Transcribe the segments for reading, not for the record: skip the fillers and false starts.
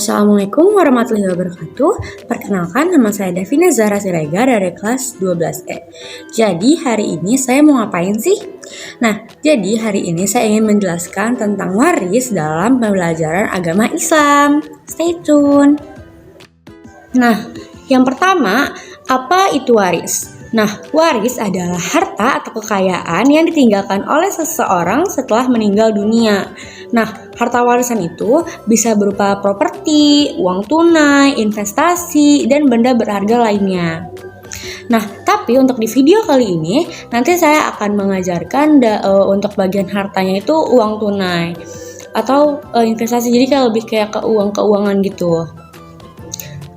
Assalamualaikum warahmatullahi wabarakatuh. Perkenalkan, nama saya Davina Zahra Siregar dari kelas 12E. Jadi hari ini saya mau ngapain sih? Jadi hari ini saya ingin menjelaskan tentang waris dalam pembelajaran agama Islam. Stay tune. Yang pertama, apa itu waris? Waris adalah harta atau kekayaan yang ditinggalkan oleh seseorang setelah meninggal dunia. Harta warisan itu bisa berupa properti, uang tunai, investasi, dan benda berharga lainnya. Tapi untuk di video kali ini, nanti saya akan mengajarkan untuk bagian hartanya itu uang tunai atau investasi, jadi lebih kayak keuangan gitu.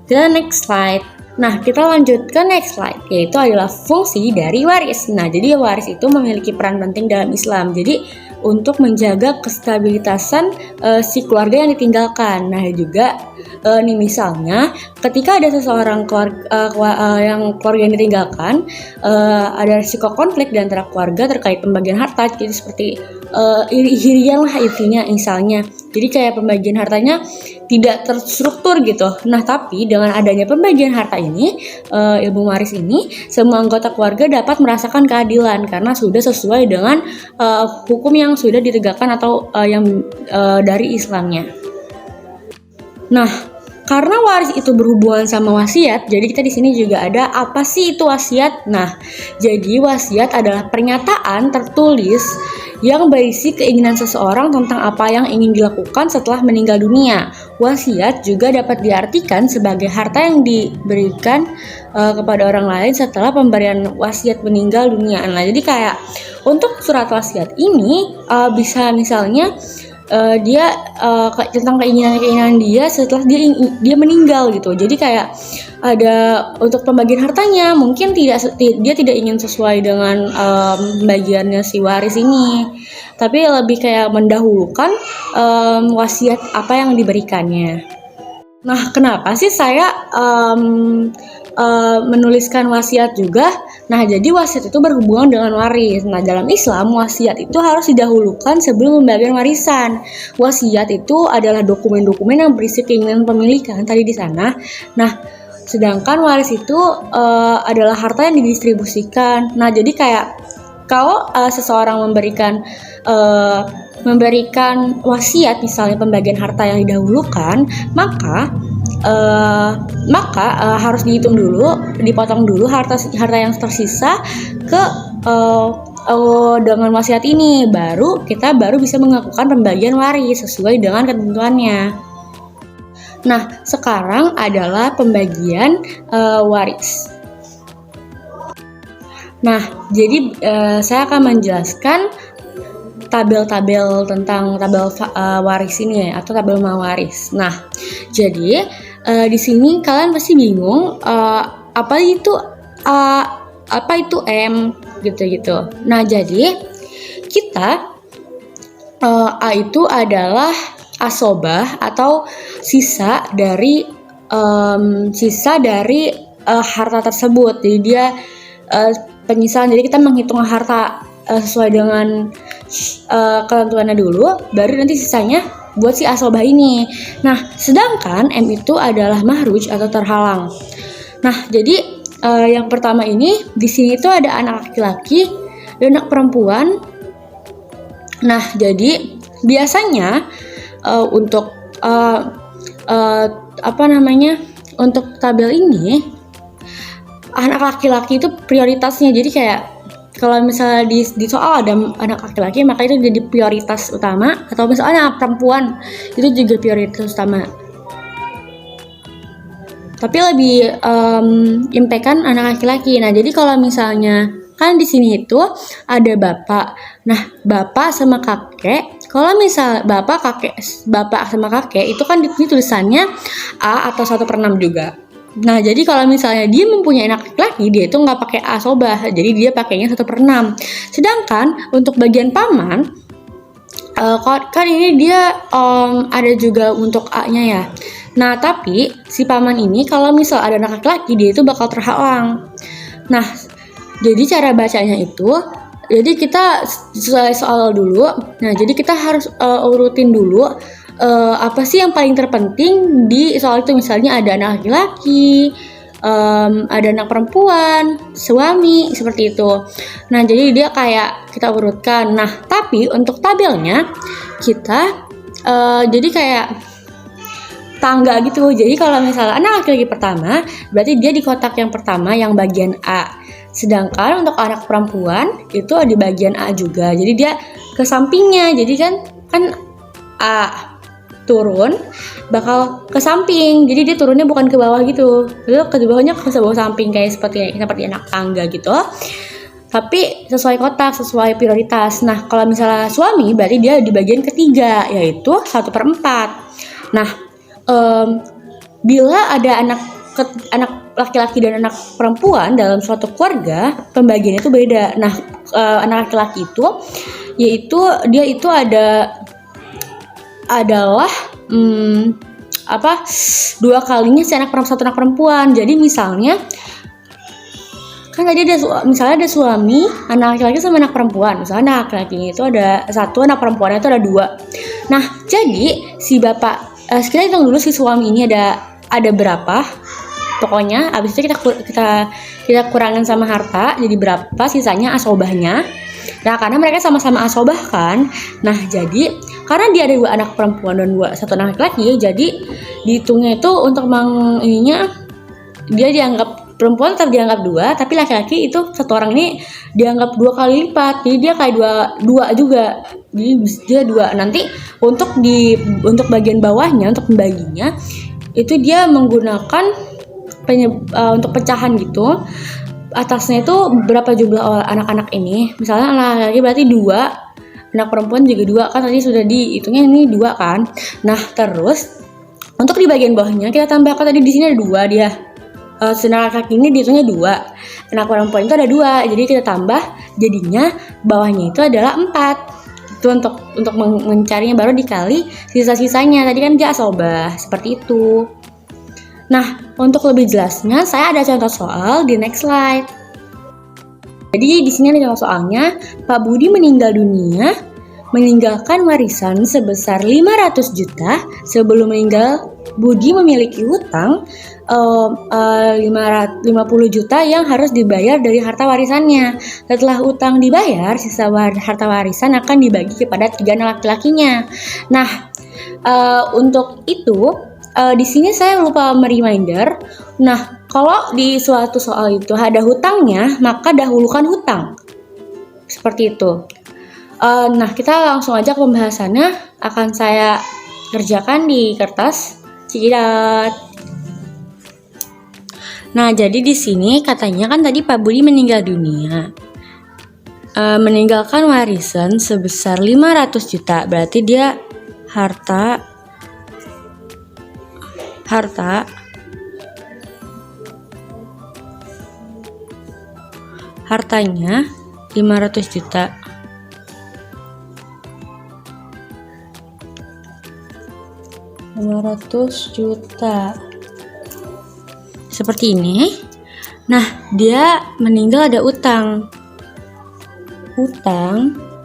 Kita next slide. Kita lanjut ke next slide, yaitu adalah fungsi dari waris. Jadi waris itu memiliki peran penting dalam Islam. Jadi untuk menjaga kestabilitasan si keluarga yang ditinggalkan. Juga misalnya ketika ada seseorang keluarga yang ditinggalkan, ada risiko konflik di antara keluarga terkait pembagian harta. Jadi seperti iri-irian lah intinya misalnya. Jadi kayak pembagian hartanya tidak terstruktur gitu. Tapi dengan adanya pembagian harta ini, ilmu waris ini, semua anggota keluarga dapat merasakan keadilan karena sudah sesuai dengan hukum yang sudah ditegakkan atau yang dari Islamnya. Karena waris itu berhubungan sama wasiat, jadi kita di sini juga ada apa sih itu wasiat? Jadi wasiat adalah pernyataan tertulis yang berisi keinginan seseorang tentang apa yang ingin dilakukan setelah meninggal dunia. Wasiat juga dapat diartikan sebagai harta yang diberikan kepada orang lain setelah pemberian wasiat meninggal dunia. Jadi kayak untuk surat wasiat ini bisa misalnya dia tentang keinginan dia setelah dia meninggal gitu. Jadi kayak ada untuk pembagian hartanya mungkin dia tidak ingin sesuai dengan bagiannya si waris ini, tapi lebih kayak mendahulukan wasiat apa yang diberikannya. Kenapa sih saya menuliskan wasiat juga? Jadi wasiat itu berhubungan dengan waris. Dalam Islam wasiat itu harus didahulukan sebelum pembagian warisan. Wasiat itu adalah dokumen-dokumen yang berisi keinginan pemilik kan tadi di sana. Sedangkan waris itu adalah harta yang didistribusikan. Jadi kayak kalau seseorang memberikan wasiat, misalnya pembagian harta yang didahulukan, maka harus dihitung dulu, dipotong dulu harta yang tersisa ke dengan wasiat ini, baru bisa melakukan pembagian waris sesuai dengan ketentuannya. Sekarang adalah pembagian waris. Jadi saya akan menjelaskan tabel-tabel tentang tabel waris ini atau tabel mawaris. Jadi di sini kalian pasti bingung apa itu M gitu. Jadi kita A itu adalah asobah atau sisa dari harta tersebut. Jadi dia penyisalan. Jadi kita menghitung harta sesuai dengan ketentuannya dulu, baru nanti sisanya buat si asobah ini. Sedangkan M itu adalah mahruj atau terhalang. Jadi yang pertama ini di sini itu ada anak laki-laki dan anak perempuan. Jadi biasanya untuk untuk tabel ini anak laki-laki itu prioritasnya. Jadi kayak kalau misalnya di soal ada anak laki-laki, maka itu jadi prioritas utama, atau misalnya perempuan itu juga prioritas utama. Tapi lebih impact kan anak laki-laki. Jadi kalau misalnya kan di sini itu ada bapak. Bapak sama kakek. Kalau misal bapak sama kakek itu kan di sini tulisannya A atau 1/6 juga. Jadi kalau misalnya dia mempunyai anak laki-laki, dia itu nggak pakai asobah, jadi dia pakainya 1/6. Sedangkan untuk bagian paman, kan ini dia ada juga untuk A-nya ya. Tapi si paman ini kalau misal ada anak laki-laki, dia itu bakal terhalang. Jadi cara bacanya itu, jadi kita sesuai soal dulu. Jadi kita harus urutin dulu apa sih yang paling terpenting di soal itu. Misalnya ada anak laki-laki, ada anak perempuan, suami, seperti itu. Nah, jadi dia kayak kita urutkan. Nah, tapi untuk tabelnya kita jadi kayak tangga gitu. Jadi kalau misalnya anak laki-laki pertama, berarti dia di kotak yang pertama yang bagian A. Sedangkan untuk anak perempuan itu di bagian A juga. Jadi dia ke sampingnya. Jadi kan A turun bakal ke samping. Jadi dia turunnya bukan ke bawah gitu. Lalu ke bawahnya ke bawah samping kayak seperti anak tangga gitu. Tapi sesuai kotak, sesuai prioritas. Nah, kalau misalnya suami berarti dia di bagian ketiga, yaitu 1/4. Nah, bila ada anak laki-laki dan anak perempuan dalam suatu keluarga, pembagiannya itu beda. Nah, anak laki-laki itu yaitu dia itu adalah dua kalinya satu anak perempuan. Jadi misalnya kan tadi misalnya ada suami, anak laki-laki sama anak perempuan. Misalnya anak laki-laki itu ada satu, anak perempuannya itu ada 2. Nah, jadi si bapak kita hitung dulu si suami ini ada berapa. Pokoknya abis itu kita kurangin sama harta, jadi berapa sisanya asobahnya. Nah, karena mereka sama-sama asobah kan. Nah, jadi karena dia ada 2 anak perempuan dan satu anak laki-laki, jadi dihitungnya itu untuk dia dianggap perempuan tetap dianggap 2, tapi laki-laki itu satu orang ini dianggap 2 kali lipat. Jadi dia kayak dua juga. Jadi dia 2. Nanti untuk bagian bawahnya, untuk membaginya itu dia menggunakan untuk pecahan gitu. Atasnya itu berapa jumlah anak-anak ini. Misalnya anak laki berarti 2, anak perempuan juga 2 kan tadi sudah dihitungnya ini 2 kan. Nah, terus untuk di bagian bawahnya kita tambahkan tadi di sini ada 2 dia. Anak laki ini dihitungnya 2, anak perempuan itu ada 2, jadi kita tambah jadinya bawahnya itu adalah 4. Itu untuk mencarinya, baru dikali sisa-sisanya. Tadi kan dia asobah seperti itu. Nah, untuk lebih jelasnya saya ada contoh soal di next slide. Jadi di sini ada contoh soalnya. Pak Budi meninggal dunia meninggalkan warisan sebesar 500 juta. Sebelum meninggal, Budi memiliki hutang 50 juta yang harus dibayar dari harta warisannya. Setelah utang dibayar, sisa harta warisan akan dibagi kepada 3 anak laki-lakinya. Nah, untuk itu di sini saya lupa mereminder. Nah, kalau di suatu soal itu ada hutangnya, maka dahulukan hutang. Seperti itu. Nah, kita langsung aja ke pembahasannya. Akan saya kerjakan di kertas cidat. Nah, jadi di sini katanya kan tadi Pak Budi meninggal dunia, meninggalkan warisan sebesar 500 juta. Berarti dia hartanya 500 juta. Seperti ini. Nah, dia meninggal ada utang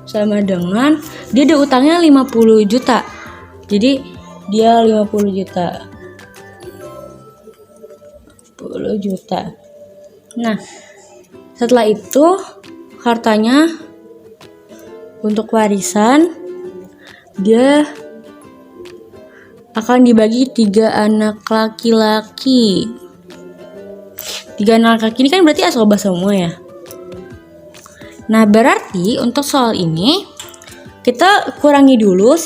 sama dengan dia ada utangnya 50 juta. Jadi dia 50 juta. Nah, setelah itu hartanya untuk warisan dia akan dibagi 3 anak laki-laki. 3 anak laki ini kan berarti asobah semua ya. Nah, berarti untuk soal ini kita kurangi dulu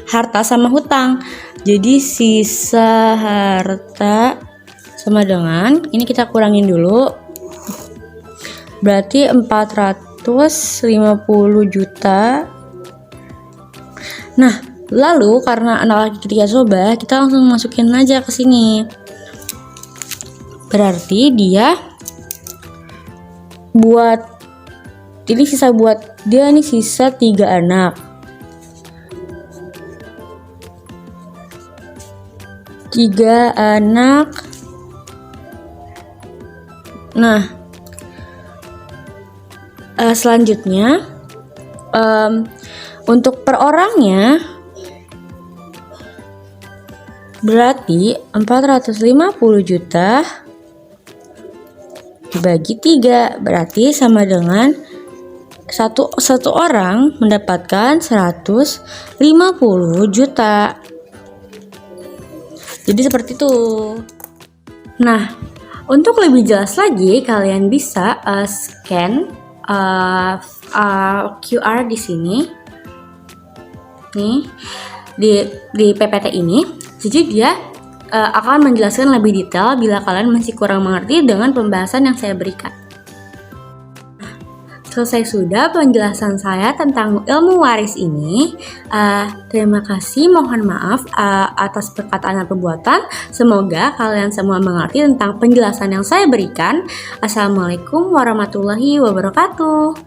harta sama hutang. Jadi sisa harta sama dengan ini kita kurangin dulu. Berarti 450 juta. Nah, lalu karena anak laki ketiga asobah, kita langsung masukin aja ke sini. Berarti dia sisa 3 anak. 3 anak. Nah, selanjutnya untuk per orangnya Berarti 450 juta dibagi 3 berarti sama dengan satu orang mendapatkan 150 juta. Jadi seperti itu. Nah, untuk lebih jelas lagi kalian bisa scan QR di sini. Nih, di PPT ini. Jadi dia akan menjelaskan lebih detail bila kalian masih kurang mengerti dengan pembahasan yang saya berikan. Selesai sudah penjelasan saya tentang ilmu waris ini. Terima kasih, mohon maaf atas perkataan dan perbuatan. Semoga kalian semua mengerti tentang penjelasan yang saya berikan. Assalamualaikum warahmatullahi wabarakatuh.